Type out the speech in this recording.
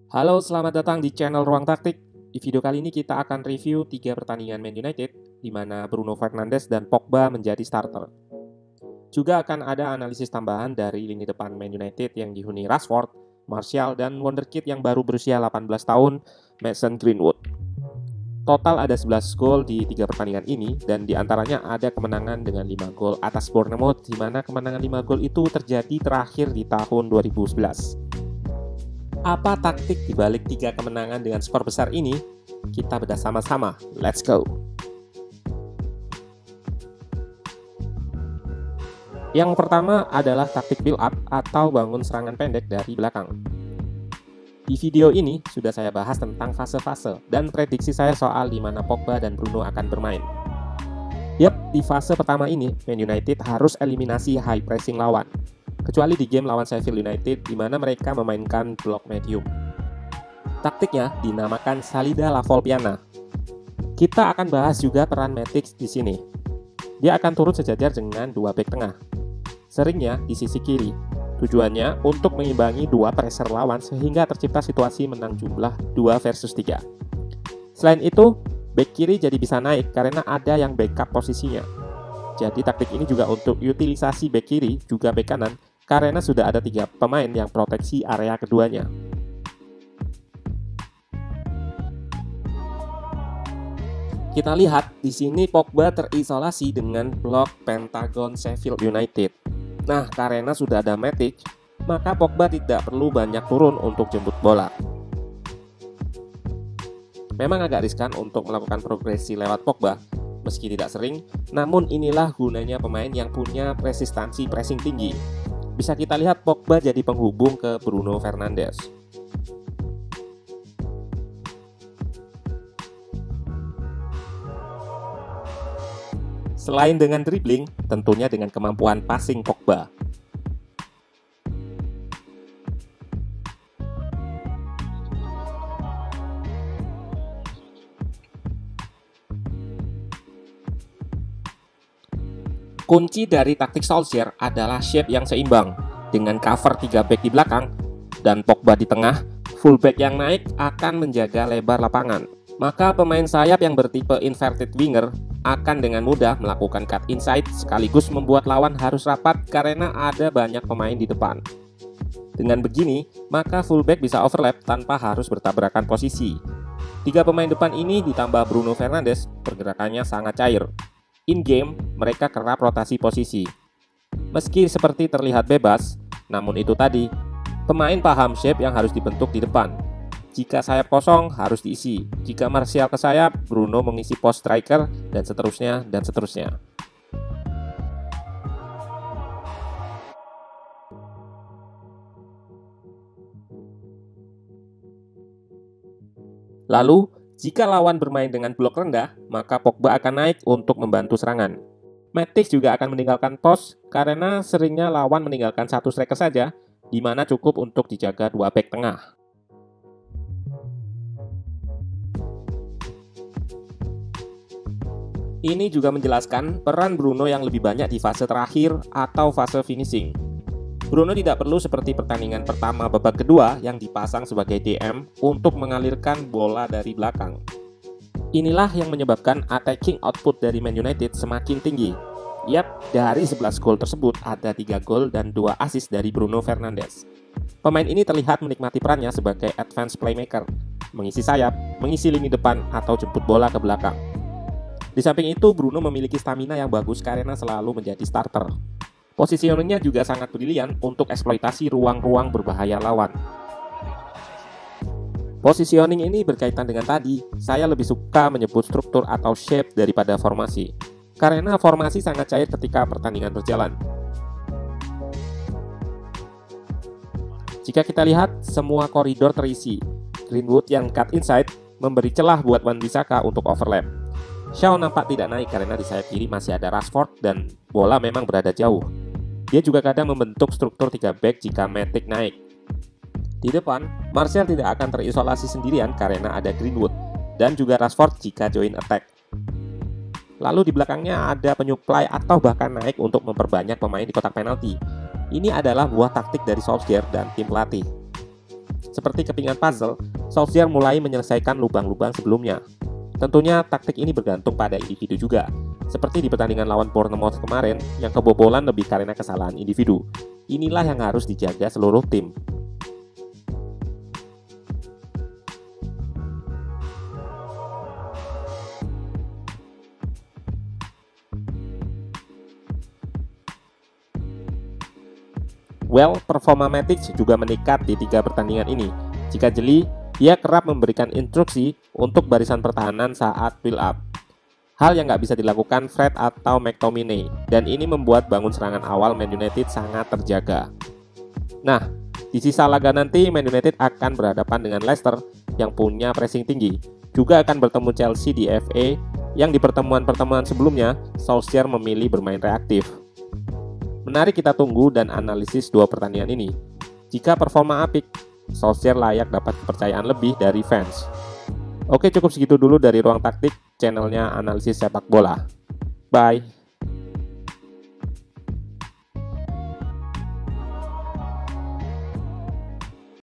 Halo, selamat datang di channel Ruang Taktik. Di video kali ini kita akan review 3 pertandingan Man United, di mana Bruno Fernandes dan Pogba menjadi starter. Juga akan ada analisis tambahan dari lini depan Man United yang dihuni Rashford, Martial, dan wonderkid yang baru berusia 18 tahun, Mason Greenwood. Total ada 11 gol di 3 pertandingan ini, dan diantaranya ada kemenangan dengan 5 gol atas Bournemouth, di mana kemenangan 5 gol itu terjadi terakhir di tahun 2011. Apa taktik dibalik 3 kemenangan dengan skor besar ini? Kita bedah sama-sama. Let's go! Yang pertama adalah taktik build up atau bangun serangan pendek dari belakang. Di video ini sudah saya bahas tentang fase-fase dan prediksi saya soal di mana Pogba dan Bruno akan bermain. Yap, di fase pertama ini Man United harus eliminasi high pressing lawan. Kecuali di game lawan Sheffield United di mana mereka memainkan blok medium. Taktiknya dinamakan Salida La Volpiana. Kita akan bahas juga peran Matic di sini. Dia akan turut sejajar dengan 2 bek tengah. Seringnya di sisi kiri. Tujuannya untuk mengimbangi 2 pressure lawan sehingga tercipta situasi menang jumlah 2 versus 3. Selain itu, bek kiri jadi bisa naik karena ada yang backup posisinya. Jadi taktik ini juga untuk utilisasi bek kiri juga bek kanan karena sudah ada 3 pemain yang proteksi area keduanya. Kita lihat di sini Pogba terisolasi dengan blok pentagon Sheffield United. Nah, karena sudah ada Matic, maka Pogba tidak perlu banyak turun untuk jemput bola. Memang agak riskan untuk melakukan progresi lewat Pogba, meski tidak sering, namun inilah gunanya pemain yang punya resistansi pressing tinggi. Bisa kita lihat Pogba jadi penghubung ke Bruno Fernandes. Selain dengan dribbling, tentunya dengan kemampuan passing Pogba. Kunci dari taktik Solskjaer adalah shape yang seimbang, dengan cover 3 back di belakang dan Pogba di tengah. Fullback yang naik akan menjaga lebar lapangan. Maka pemain sayap yang bertipe inverted winger akan dengan mudah melakukan cut inside sekaligus membuat lawan harus rapat karena ada banyak pemain di depan. Dengan begini, maka fullback bisa overlap tanpa harus bertabrakan posisi. 3 pemain depan ini ditambah Bruno Fernandes, pergerakannya sangat cair. In-game, mereka kerap rotasi posisi. Meski seperti terlihat bebas, namun itu tadi, pemain paham shape yang harus dibentuk di depan. Jika sayap kosong, harus diisi. Jika Martial ke sayap, Bruno mengisi pos striker, dan seterusnya, dan seterusnya. Lalu, jika lawan bermain dengan blok rendah, maka Pogba akan naik untuk membantu serangan. Matic juga akan meninggalkan pos karena seringnya lawan meninggalkan 1 striker saja, di mana cukup untuk dijaga 2 bek tengah. Ini juga menjelaskan peran Bruno yang lebih banyak di fase terakhir atau fase finishing. Bruno tidak perlu seperti pertandingan pertama babak kedua yang dipasang sebagai DM untuk mengalirkan bola dari belakang. Inilah yang menyebabkan attacking output dari Man United semakin tinggi. Yap, dari 11 gol tersebut ada 3 gol dan 2 assist dari Bruno Fernandes. Pemain ini terlihat menikmati perannya sebagai advance playmaker, mengisi sayap, mengisi lini depan, atau jemput bola ke belakang. Di samping itu, Bruno memiliki stamina yang bagus karena selalu menjadi starter. Positioningnya juga sangat brilian untuk eksploitasi ruang-ruang berbahaya lawan. Positioning ini berkaitan dengan tadi, saya lebih suka menyebut struktur atau shape daripada formasi. Karena formasi sangat cair ketika pertandingan berjalan. Jika kita lihat, semua koridor terisi. Greenwood yang cut inside memberi celah buat Wan-Bissaka untuk overlap. Shaw nampak tidak naik karena di sayap kiri masih ada Rashford dan bola memang berada jauh. Dia juga kadang membentuk struktur 3 back jika Matic naik. Di depan, Martial tidak akan terisolasi sendirian karena ada Greenwood dan juga Rashford jika join attack. Lalu di belakangnya ada penyuplai atau bahkan naik untuk memperbanyak pemain di kotak penalti. Ini adalah buah taktik dari Solskjaer dan tim pelatih. Seperti kepingan puzzle, Solskjaer mulai menyelesaikan lubang-lubang sebelumnya. Tentunya taktik ini bergantung pada individu juga. Seperti di pertandingan lawan Bournemouth kemarin, yang kebobolan lebih karena kesalahan individu. Inilah yang harus dijaga seluruh tim. Well, performa Matic juga meningkat di 3 pertandingan ini. Jika jeli, dia kerap memberikan instruksi untuk barisan pertahanan saat build up. Hal yang nggak bisa dilakukan Fred atau McTominay, dan ini membuat bangun serangan awal Man United sangat terjaga. Nah, di sisa laga nanti Man United akan berhadapan dengan Leicester yang punya pressing tinggi. Juga akan bertemu Chelsea di FA yang di pertemuan-pertemuan sebelumnya Solskjaer memilih bermain reaktif. Menarik kita tunggu dan analisis 2 pertandingan ini. Jika performa apik, Solskjaer layak dapat kepercayaan lebih dari fans. Oke, cukup segitu dulu dari Ruang Taktik, channelnya analisis sepak bola. Bye.